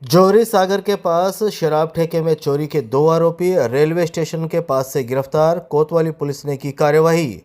जौहरी सागर के पास शराब ठेके में चोरी के 2 आरोपी रेलवे स्टेशन के पास से गिरफ्तार। कोतवाली पुलिस ने की कार्यवाही।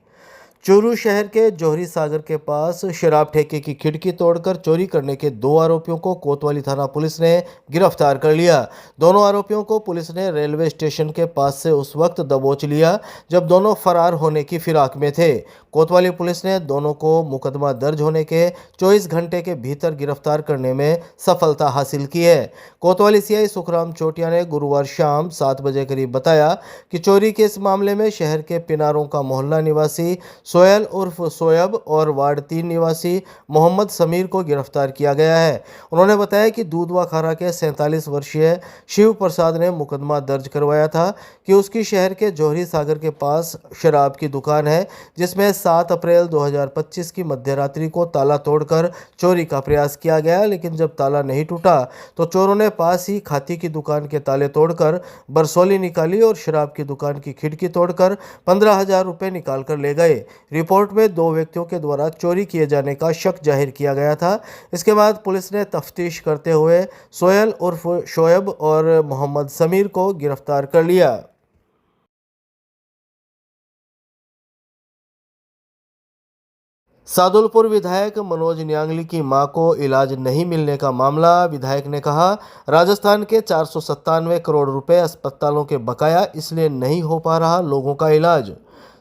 चूरू शहर के जौहरी सागर के पास शराब ठेके की खिड़की तोड़कर चोरी करने के 2 आरोपियों को कोतवाली थाना पुलिस ने गिरफ्तार कर लिया। दोनों आरोपियों को पुलिस ने रेलवे स्टेशन के पास से उस वक्त दबोच लिया जब दोनों फरार होने की फिराक में थे। कोतवाली पुलिस ने दोनों को मुकदमा दर्ज होने के 24 घंटे के भीतर गिरफ्तार करने में सफलता हासिल की है। कोतवाली सीआई सुखराम चोटिया ने गुरुवार शाम 7 बजे करीब बताया कि चोरी के इस मामले में शहर के पिनारों का मोहल्ला निवासी सोयल उर्फ सोयब और वार्ड 3 निवासी मोहम्मद समीर को गिरफ्तार किया गया है। उन्होंने बताया कि दूधवा खारा के 47 वर्षीय शिव प्रसाद ने मुकदमा दर्ज करवाया था कि उसकी शहर के जौहरी सागर के पास शराब की दुकान है, जिसमें 7 अप्रैल 2025 की मध्यरात्रि को ताला तोड़कर चोरी का प्रयास किया गया, लेकिन जब ताला नहीं टूटा तो चोरों ने पास ही खाती की दुकान के ताले तोड़कर बरसोली निकाली और शराब की दुकान की खिड़की तोड़कर 15,000 रुपये निकाल कर ले गए। रिपोर्ट में 2 व्यक्तियों के द्वारा चोरी किए जाने का शक जाहिर किया गया था। इसके बाद पुलिस ने तफ्तीश करते हुए सोयल उर्फ शोएब और मोहम्मद समीर को गिरफ्तार कर लिया। सादुलपुर विधायक मनोज न्यांगली की मां को इलाज नहीं मिलने का मामला। विधायक ने कहा, राजस्थान के 497 करोड़ रुपए अस्पतालों के बकाया, इसलिए नहीं हो पा रहा लोगों का इलाज।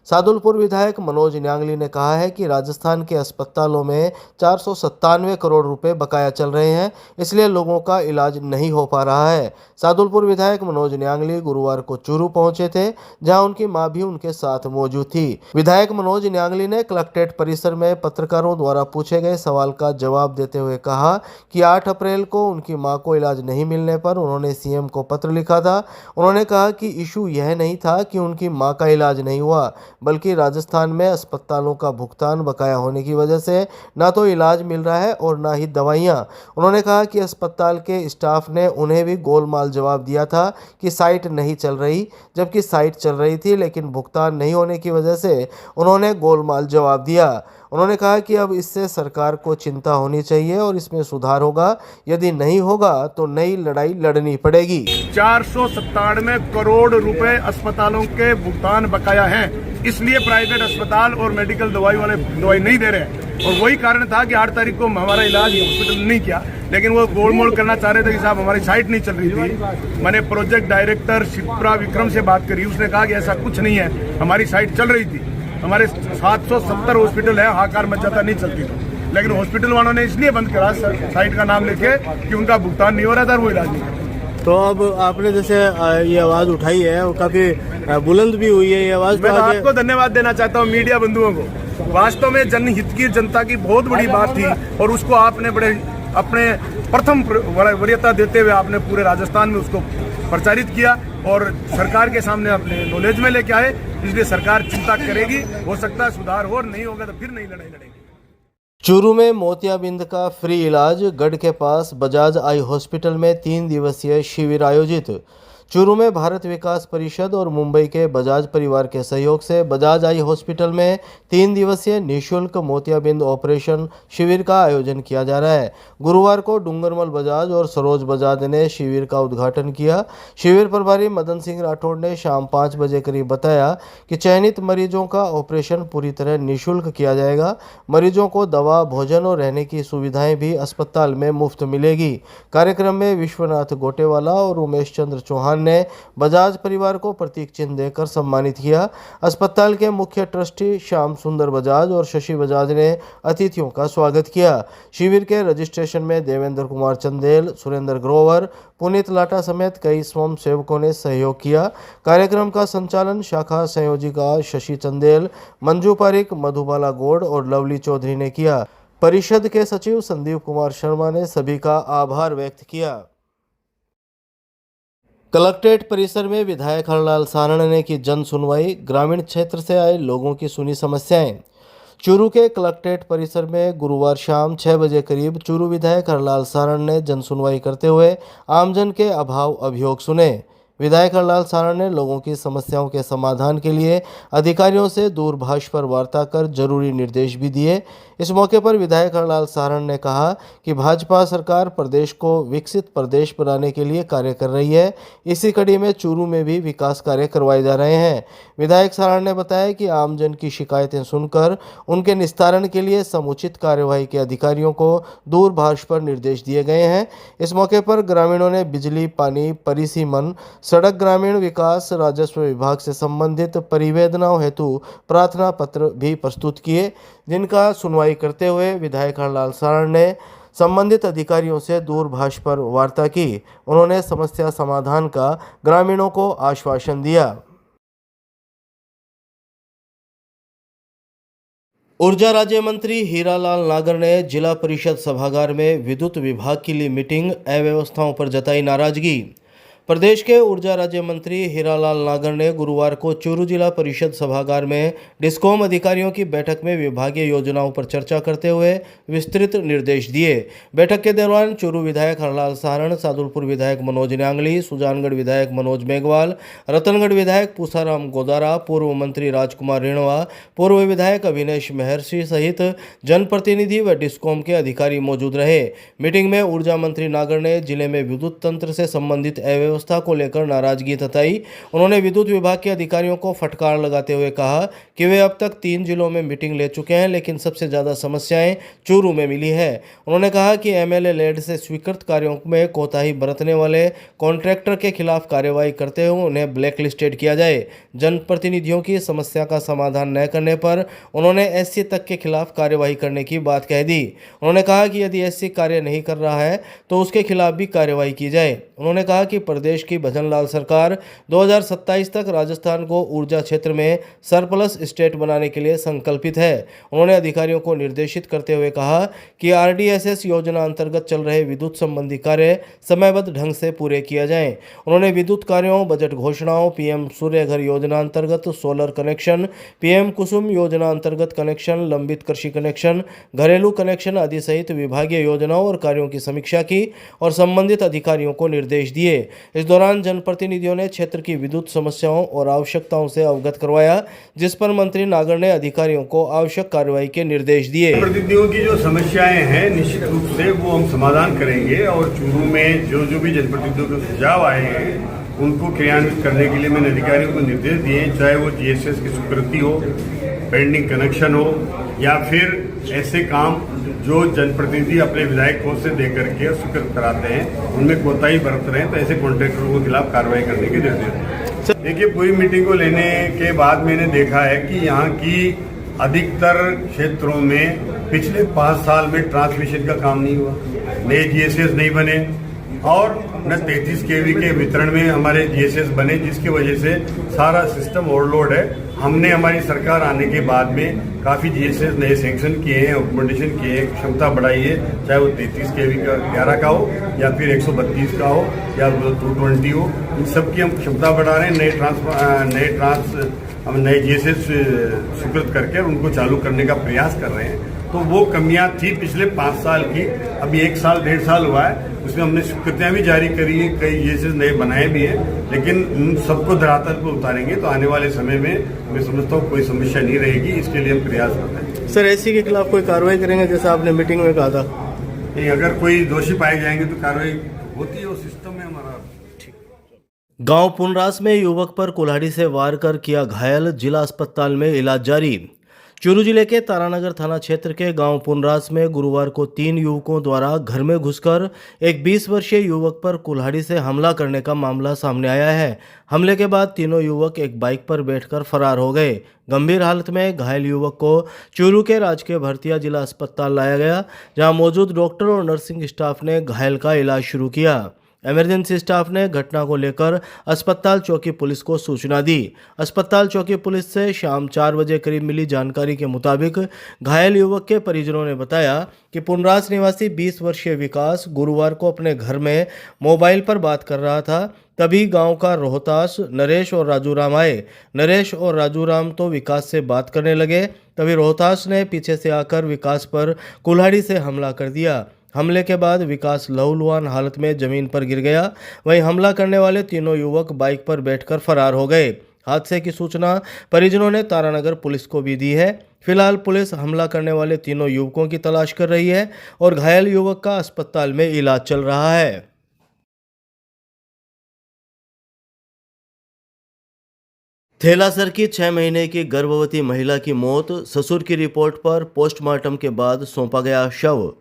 सादुलपुर विधायक मनोज न्यांगली ने कहा है कि राजस्थान के अस्पतालों में 497 करोड़ रुपए बकाया चल रहे हैं, इसलिए लोगों का इलाज नहीं हो पा रहा है। सादुलपुर विधायक मनोज न्यांगली गुरुवार को चूरू पहुंचे थे, जहां उनकी मां भी उनके साथ मौजूद थी। विधायक मनोज न्यांगली ने कलेक्ट्रेट परिसर में पत्रकारों द्वारा पूछे गए सवाल का जवाब देते हुए कहा कि 8 अप्रैल को उनकी मां को इलाज नहीं मिलने पर उन्होंने सीएम को पत्र लिखा था। उन्होंने कहा कि इशू यह नहीं था कि उनकी मां का इलाज नहीं हुआ, बल्कि राजस्थान में अस्पतालों का भुगतान बकाया होने की वजह से ना तो इलाज मिल रहा है और ना ही दवाइयां। उन्होंने कहा कि अस्पताल के स्टाफ ने उन्हें भी गोलमाल जवाब दिया था कि साइट नहीं चल रही, जबकि साइट चल रही थी, लेकिन भुगतान नहीं होने की वजह से उन्होंने गोलमाल जवाब दिया। उन्होंने कहा कि अब इससे सरकार को चिंता होनी चाहिए और इसमें सुधार होगा, यदि नहीं होगा तो नई लड़ाई लड़नी पड़ेगी। 497 करोड़ रुपए अस्पतालों के भुगतान बकाया हैं, इसलिए प्राइवेट अस्पताल और मेडिकल दवाई वाले दवाई नहीं दे रहे हैं। और वही कारण था कि 8 तारीख को हमारा इलाज हॉस्पिटल नहीं किया, लेकिन वो गोलमोल करना चाह रहे थे कि साहब हमारी साइट नहीं चल रही थी। मैंने प्रोजेक्ट डायरेक्टर शिप्रा विक्रम से बात करी, उसने कहा कि ऐसा कुछ नहीं है, हमारी साइट चल रही थी। हमारे 770 हॉस्पिटल है, हाहाकार मच जाता, नहीं चलती थी, लेकिन हॉस्पिटल वालों ने इसलिए बंद करा साइट का नाम लेके कि उनका भुगतान नहीं हो रहा था, वो इलाज नहीं कर रहा। तो अब आपने जैसे ये आवाज उठाई है, वो काफी बुलंद भी हुई है ये आवाज। मैं तो आपको धन्यवाद देना चाहता हूँ, मीडिया बंधुओं को। वास्तव में जनहित की, जनता की बहुत बड़ी बात थी और उसको आपने बड़े अपने प्रथम वरीयता देते हुए आपने पूरे राजस्थान में उसको प्रचारित किया और सरकार के सामने अपने नॉलेज में लेके आए। इसलिए सरकार चिंता करेगी, हो सकता है सुधार हो, नहीं होगा तो फिर नई लड़ाई लड़ेगी। चूरू में मोतियाबिंद का फ्री इलाज। गढ़ के पास बजाज आई हॉस्पिटल में 3 दिवसीय शिविर आयोजित। चूरू में भारत विकास परिषद और मुंबई के बजाज परिवार के सहयोग से बजाज आई हॉस्पिटल में 3 दिवसीय निःशुल्क मोतियाबिंद ऑपरेशन शिविर का आयोजन किया जा रहा है। गुरुवार को डूंगरमल बजाज और सरोज बजाज ने शिविर का उद्घाटन किया। शिविर प्रभारी मदन सिंह राठौड़ ने शाम 5 बजे करीब बताया कि चयनित मरीजों का ऑपरेशन पूरी तरह निःशुल्क किया जाएगा। मरीजों को दवा, भोजन और रहने की सुविधाएं भी अस्पताल में मुफ्त मिलेगी। कार्यक्रम में विश्वनाथ गोटेवाला और उमेश चंद्र चौहान ने बजाज परिवार को प्रतीक चिन्ह देकर सम्मानित किया। अस्पताल के मुख्य ट्रस्टी श्याम सुंदर बजाज और शशि बजाज ने अतिथियों का स्वागत किया। शिविर के रजिस्ट्रेशन में देवेंद्र कुमार चंदेल, सुरेंद्र ग्रोवर, पुनीत लाटा समेत कई स्वयं सेवकों ने सहयोग किया। कार्यक्रम का संचालन शाखा संयोजिका शशि चंदेल, मंजू पारिक, मधुबाला गौड़ और लवली चौधरी ने किया। परिषद के सचिव संदीप कुमार शर्मा ने सभी का आभार व्यक्त किया। कलेक्ट्रेट परिसर में विधायक हरलाल सारण ने की जन सुनवाई। ग्रामीण क्षेत्र से आए लोगों की सुनी समस्याएं। चूरू के कलेक्ट्रेट परिसर में गुरुवार शाम 6 बजे करीब चूरू विधायक हरलाल सारण ने जन सुनवाई करते हुए आमजन के अभाव अभियोग सुने। विधायक हरलाल सारण ने लोगों की समस्याओं के समाधान के लिए अधिकारियों से दूरभाष पर वार्ता कर जरूरी निर्देश भी दिए। इस मौके पर विधायक हरलाल सारण ने कहा कि भाजपा सरकार प्रदेश को विकसित प्रदेश बनाने के लिए कार्य कर रही है। इसी कड़ी में चूरू में भी विकास कार्य करवाए जा रहे हैं। विधायक सारण ने बताया कि आमजन की शिकायतें सुनकर उनके निस्तारण के लिए समुचित कार्यवाही के अधिकारियों को दूरभाष पर निर्देश दिए गए हैं। इस मौके पर ग्रामीणों ने बिजली, पानी, परिसीमन, सड़क, ग्रामीण विकास, राजस्व विभाग से संबंधित परिवेदनाओं हेतु प्रार्थना पत्र भी प्रस्तुत किए, जिनका सुनवाई करते हुए विधायक हरलाल सारण ने संबंधित अधिकारियों से दूरभाष पर वार्ता की। उन्होंने समस्या समाधान का ग्रामीणों को आश्वासन दिया। ऊर्जा राज्य मंत्री हीरालाल नागर ने जिला परिषद सभागार में विद्युत विभाग के लिए मीटिंग अव्यवस्थाओं पर जताई नाराजगी। प्रदेश के ऊर्जा राज्य मंत्री हीरालाल नागर ने गुरुवार को चूरू जिला परिषद सभागार में डिस्कॉम अधिकारियों की बैठक में विभागीय योजनाओं पर चर्चा करते हुए विस्तृत निर्देश दिए। बैठक के दौरान चूरू विधायक हरलाल सारण, सादुलपुर विधायक मनोज न्यांगली, सुजानगढ़ विधायक मनोज मेघवाल, रतनगढ़ विधायक पूसाराम गोदारा, पूर्व मंत्री राजकुमार रेणवा, पूर्व विधायक अभिनेश महर्षि सहित जनप्रतिनिधि व डिस्कॉम के अधिकारी मौजूद रहे। मीटिंग में ऊर्जा मंत्री नागर ने जिले में विद्युत तंत्र से संबंधित व्यवस्था को लेकर नाराजगी जताई। उन्होंने विद्युत विभाग के अधिकारियों को फटकार लगाते हुए कहा कि वे अब तक 3 जिलों में मीटिंग ले चुके हैं, लेकिन सबसे ज्यादा समस्याएं चूरू में मिली है। उन्होंने कहा कि एमएलए लेड से स्वीकृत कार्यों में कोताही बरतने वाले कॉन्ट्रैक्टर के खिलाफ कार्रवाई करते हुए उन्हें ब्लैकलिस्टेड किया जाए। जनप्रतिनिधियों की समस्या का समाधान न करने पर उन्होंने एससी तक के खिलाफ कार्यवाही करने की बात कह दी। उन्होंने कहा कि यदि एससी कार्य नहीं कर रहा है तो उसके खिलाफ भी कार्रवाई की जाए। उन्होंने कहा कि प्रदेश की भजनलाल सरकार 2027 तक राजस्थान को ऊर्जा क्षेत्र में सरप्लस स्टेट बनाने के लिए संकल्पित है। उन्होंने अधिकारियों को निर्देशित करते हुए कहा कि आरडीएसएस योजना अंतर्गत चल रहे विद्युत संबंधी कार्य समयबद्ध ढंग से पूरे किया जाएं। उन्होंने विद्युत कार्यों, बजट घोषणाओं, पीएम सूर्य घर योजना अंतर्गत सोलर कनेक्शन, पीएम कुसुम योजना अंतर्गत कनेक्शन, लंबित कृषि कनेक्शन, घरेलू कनेक्शन आदि सहित विभागीय योजनाओं और कार्यों की समीक्षा की और संबंधित अधिकारियों को निर्देश दिए। इस दौरान जनप्रतिनिधियों ने क्षेत्र की विद्युत समस्याओं और आवश्यकताओं से अवगत करवाया, जिस पर मंत्री नागर ने अधिकारियों को आवश्यक कार्रवाई के निर्देश दिए। जनप्रतिनिधियों की जो समस्याएं हैं निश्चित रूप से वो हम समाधान करेंगे और चूरू में जो भी जनप्रतिनिधियों के सुझाव आए हैं उनको क्रियान्वित करने के लिए मैंने अधिकारियों को निर्देश दिए, चाहे वो जीएसएस की स्वीकृति हो, पेंडिंग कनेक्शन हो या फिर ऐसे काम जो जनप्रतिनिधि अपने विधायकों से दे करके स्वीकृत कराते हैं उनमें कोताही बरत रहे हैं तो ऐसे कॉन्ट्रैक्टरों के खिलाफ कार्रवाई करने के निर्देश दिए। देखिए, पूरी मीटिंग को लेने के बाद मैंने देखा है कि यहाँ की अधिकतर क्षेत्रों में पिछले 5 साल में ट्रांसमिशन का काम नहीं हुआ, नए जीएसएस नहीं बने और न 33 केवी के वितरण में हमारे जीएसएस बने, जिसकी वजह से सारा सिस्टम ओवरलोड है। हमने हमारी सरकार आने के बाद में काफ़ी जीएसएस नए सैंक्शन किए हैं, ऑपरेशन किए हैं, क्षमता बढ़ाई है, चाहे वो 33 केवी का 11 का हो या फिर 132 का हो या 220 हो, इन सब की हम क्षमता बढ़ा रहे हैं। हम नए जीएसएस स्वीकृत करके उनको चालू करने का प्रयास कर रहे हैं। तो वो कमियां थी पिछले 5 साल की, अभी 1 साल 1.5 साल हुआ है, उसमें हमने स्वीकृतियां भी जारी करी है, कई जीएसएस नए बनाए भी हैं, लेकिन उन सबको धरातल पर उतारेंगे तो आने वाले समय में मैं समझता हूँ कोई समस्या नहीं रहेगी। इसके लिए हम प्रयास करते हैं। सर, एससी के खिलाफ कोई कार्रवाई करेंगे जैसा आपने मीटिंग में कहा था? नहीं, अगर कोई दोषी पाए जाएंगे तो कार्रवाई होती है, वो सिस्टम में हमारा। गांव पुनरास में युवक पर कुल्हाड़ी से वार कर किया घायल, जिला अस्पताल में इलाज जारी। चूरू जिले के तारानगर थाना क्षेत्र के गांव पुनरास में गुरुवार को 3 युवकों द्वारा घर में घुसकर एक 20 वर्षीय युवक पर कुल्हाड़ी से हमला करने का मामला सामने आया है। हमले के बाद तीनों युवक एक बाइक पर बैठकर फरार हो गए। गंभीर हालत में घायल युवक को चूरू के राजकीय भरतिया जिला अस्पताल लाया गया, जहां मौजूद डॉक्टर और नर्सिंग स्टाफ ने घायल का इलाज शुरू किया। इमरजेंसी स्टाफ ने घटना को लेकर अस्पताल चौकी पुलिस को सूचना दी। अस्पताल चौकी पुलिस से शाम 4 बजे करीब मिली जानकारी के मुताबिक घायल युवक के परिजनों ने बताया कि पुनरास निवासी 20 वर्षीय विकास गुरुवार को अपने घर में मोबाइल पर बात कर रहा था। तभी गांव का रोहतास, नरेश और राजूराम आए। नरेश और राजूराम तो विकास से बात करने लगे, तभी रोहतास ने पीछे से आकर विकास पर कुल्हाड़ी से हमला कर दिया। हमले के बाद विकास लहूलुहान हालत में जमीन पर गिर गया। वहीं हमला करने वाले तीनों युवक बाइक पर बैठकर फरार हो गए। हादसे की सूचना परिजनों ने तारानगर पुलिस को भी दी है। फिलहाल पुलिस हमला करने वाले तीनों युवकों की तलाश कर रही है और घायल युवक का अस्पताल में इलाज चल रहा है। थेलासर की 6 महीने की गर्भवती महिला की मौत, ससुर की रिपोर्ट पर पोस्टमार्टम के बाद सौंपा गया शव।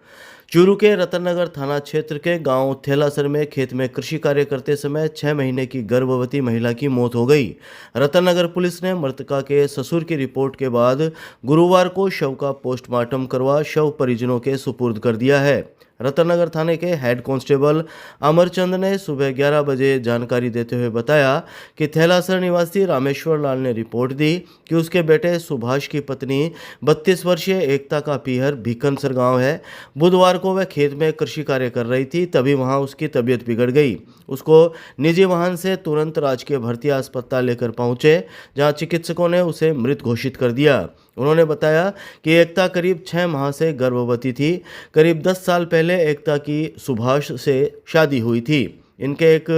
चूरू के रतननगर थाना क्षेत्र के गांव थेलासर में खेत में कृषि कार्य करते समय 6 महीने की गर्भवती महिला की मौत हो गई। रतननगर पुलिस ने मृतका के ससुर की रिपोर्ट के बाद गुरुवार को शव का पोस्टमार्टम करवा शव परिजनों के सुपुर्द कर दिया है। रतननगर थाने के हेड कांस्टेबल अमरचंद ने सुबह 11 बजे जानकारी देते हुए बताया कि थेलासर निवासी रामेश्वर लाल ने रिपोर्ट दी कि उसके बेटे सुभाष की पत्नी 32 वर्षीय एकता का पीहर भीकनसर गांव है। बुधवार को वह खेत में कृषि कार्य कर रही थी, तभी वहां उसकी तबीयत बिगड़ गई। उसको निजी वाहन से तुरंत राजकीय भर्ती अस्पताल लेकर पहुंचे, जहां चिकित्सकों ने उसे मृत घोषित कर दिया। उन्होंने बताया कि एकता करीब 6 माह से गर्भवती थी। करीब 10 साल पहले एकता की सुभाष से शादी हुई थी। इनके एक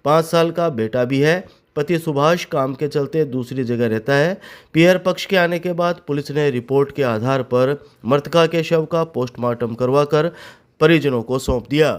5 साल का बेटा भी है। पति सुभाष काम के चलते दूसरी जगह रहता है। पीहर पक्ष के आने के बाद पुलिस ने रिपोर्ट के आधार पर मृतका के शव का पोस्टमार्टम करवाकर परिजनों को सौंप दिया।